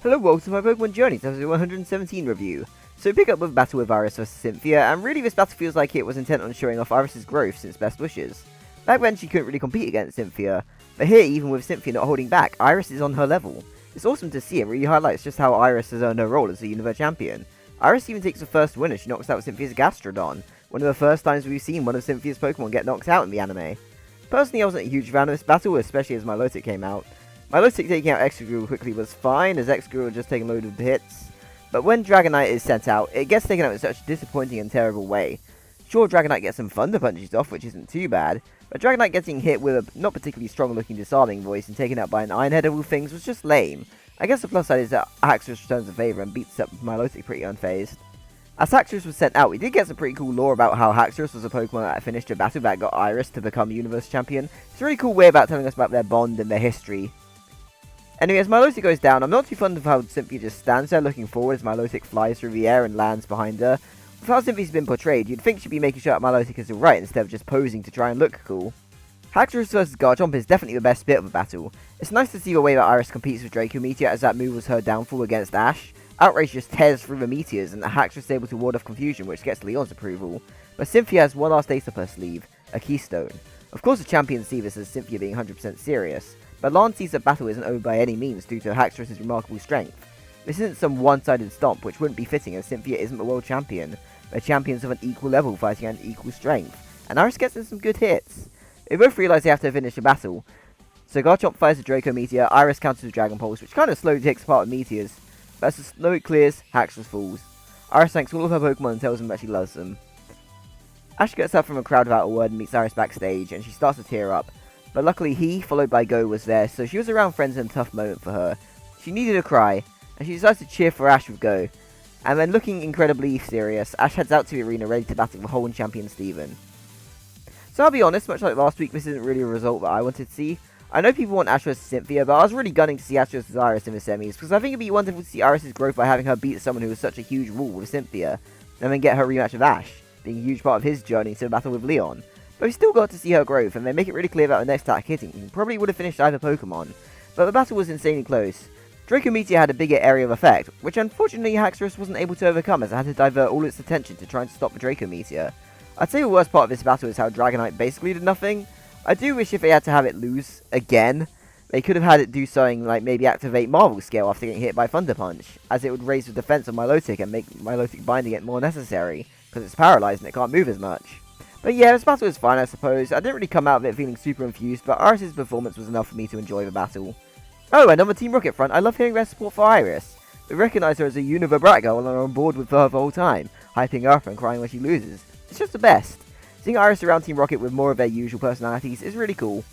Hello, welcome to my Pokemon Journeys episode 117 review. So we pick up with a battle with Iris vs Cynthia, and really this battle feels like it was intent on showing off Iris' growth since Best Wishes. Back then she couldn't really compete against Cynthia, but here, even with Cynthia not holding back, Iris is on her level. It's awesome to see, and really highlights just how Iris has earned her role as a Unova champion. Iris even takes the first win as she knocks out Cynthia's Gastrodon, one of the first times we've seen one of Cynthia's Pokemon get knocked out in the anime. Personally, I wasn't a huge fan of this battle, especially as Milotic came out. Milotic taking out Excadrill quickly was fine, as Excadrill had just taken a load of hits, but when Dragonite is sent out, it gets taken out in such a disappointing and terrible way. Sure, Dragonite gets some Thunder Punches off, which isn't too bad, but Dragonite getting hit with a not particularly strong looking Disarming Voice and taken out by an Iron Head of all things was just lame. I guess the plus side is that Haxorus returns the favour and beats up Milotic pretty unfazed. As Haxorus was sent out, we did get some pretty cool lore about how Haxorus was a Pokemon that finished a battle that got Iris to become Universe Champion. It's a really cool way about telling us about their bond and their history. Anyway, as Milotic goes down, I'm not too fond of how Cynthia just stands there looking forward as Milotic flies through the air and lands behind her. With how Cynthia's been portrayed, you'd think she'd be making sure that Milotic is alright instead of just posing to try and look cool. Haxorus vs Garchomp is definitely the best bit of the battle. It's nice to see the way that Iris competes with Draco Meteor, as that move was her downfall against Ash. Outrage just tears through the meteors, and Haxorus is able to ward off confusion, which gets Leon's approval. But Cynthia has one last ace up her sleeve, a Keystone. Of course the champions see this as Cynthia being 100% serious, but Lance sees that battle isn't over by any means due to Haxorus' remarkable strength. This isn't some one-sided stomp, which wouldn't be fitting as Cynthia isn't the world champion. They're champions of an equal level fighting at an equal strength, and Iris gets in some good hits. They both realise they have to finish the battle, so Garchomp fires a Draco Meteor, Iris counters with Dragon Pulse, which kind of slowly takes apart the meteors. But as the snow clears, Haxorus falls. Iris thanks all of her Pokemon and tells them that she loves them. Ash gets up from a crowd without a word and meets Iris backstage, and she starts to tear up. But luckily he, followed by Go, was there, so she was around friends in a tough moment for her. She needed a cry, and she decides to cheer for Ash with Go. And then looking incredibly serious, Ash heads out to the arena ready to battle the Hoenn champion Steven. So I'll be honest, much like last week, this isn't really a result that I wanted to see. I know people want Ash vs Cynthia, but I was really gunning to see Ash vs Iris in the semis, because I think it'd be wonderful to see Iris' growth by having her beat someone who was such a huge rule with Cynthia, and then get her rematch with Ash, being a huge part of his journey to the battle with Leon. But we still got to see her growth, and they make it really clear that the next attack hitting probably would have finished either Pokemon, but the battle was insanely close. Draco Meteor had a bigger area of effect, which unfortunately Haxorus wasn't able to overcome as it had to divert all its attention to trying to stop the Draco Meteor. I'd say the worst part of this battle is how Dragonite basically did nothing. I do wish if they had to have it lose again, they could have had it do something like maybe activate Marvel Scale after getting hit by Thunder Punch, as it would raise the defense of Milotic and make Milotic binding it more necessary, because it's paralyzed and it can't move as much. But yeah, this battle was fine, I suppose. I didn't really come out of it feeling super infused, but Iris' performance was enough for me to enjoy the battle. Oh, and on the Team Rocket front, I love hearing their support for Iris. They recognise her as a Unova brat girl and are on board with her the whole time, hyping her up and crying when she loses. It's just the best. Seeing Iris around Team Rocket with more of their usual personalities is really cool.